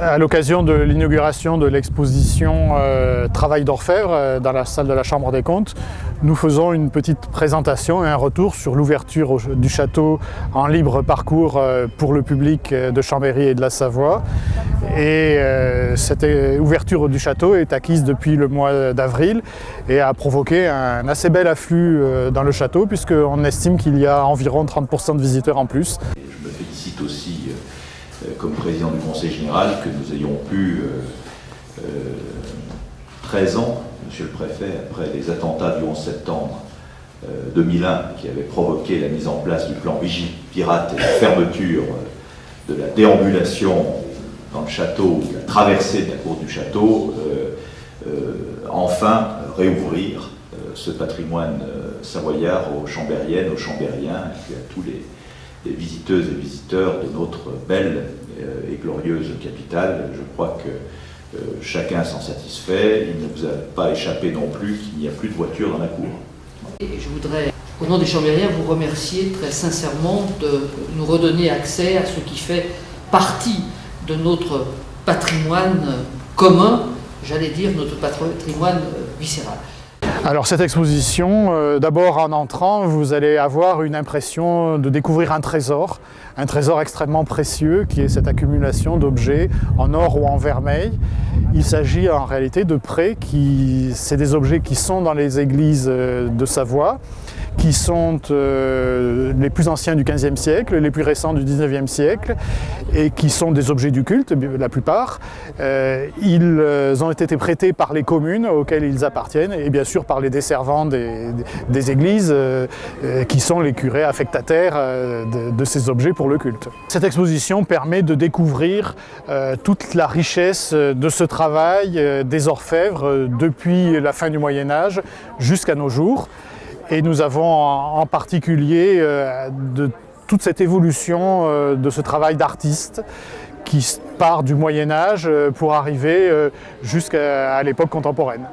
À l'occasion de l'inauguration de l'exposition Travail d'orfèvre dans la salle de la Chambre des comptes, nous faisons une petite présentation et un retour sur l'ouverture du château en libre parcours pour le public de Chambéry et de la Savoie. Et cette ouverture du château est acquise depuis le mois d'avril et a provoqué un assez bel afflux dans le château, puisqu'on estime qu'il y a environ 30% de visiteurs en plus. Je me félicite aussi, comme président du Conseil général, que nous ayons pu, 13 ans, Monsieur le Préfet, après les attentats du 11 septembre 2001, qui avaient provoqué la mise en place du plan Vigipirate et la fermeture de la déambulation dans le château, la traversée de la cour du château, enfin réouvrir ce patrimoine savoyard aux Chambériennes, aux Chambériens, et puis à tous les visiteuses et visiteurs de notre belle et glorieuse capitale. Je crois que chacun s'en satisfait. Il ne vous a pas échappé non plus qu'il n'y a plus de voitures dans la cour. Et je voudrais, au nom des Chambériens, vous remercier très sincèrement de nous redonner accès à ce qui fait partie de notre patrimoine commun, j'allais dire notre patrimoine viscéral. Alors cette exposition, d'abord en entrant, vous allez avoir une impression de découvrir un trésor extrêmement précieux qui est cette accumulation d'objets en or ou en vermeil. Il s'agit en réalité de prêts, c'est des objets qui sont dans les églises de Savoie, qui sont les plus anciens du XVe siècle, les plus récents du XIXe siècle, et qui sont des objets du culte, la plupart. Ils ont été prêtés par les communes auxquelles ils appartiennent, et bien sûr par les desservants des églises, qui sont les curés affectataires de ces objets pour le culte. Cette exposition permet de découvrir toute la richesse de ce travail des orfèvres depuis la fin du Moyen-Âge jusqu'à nos jours. Et nous avons en particulier de toute cette évolution de ce travail d'artiste qui part du Moyen-Âge pour arriver jusqu'à l'époque contemporaine.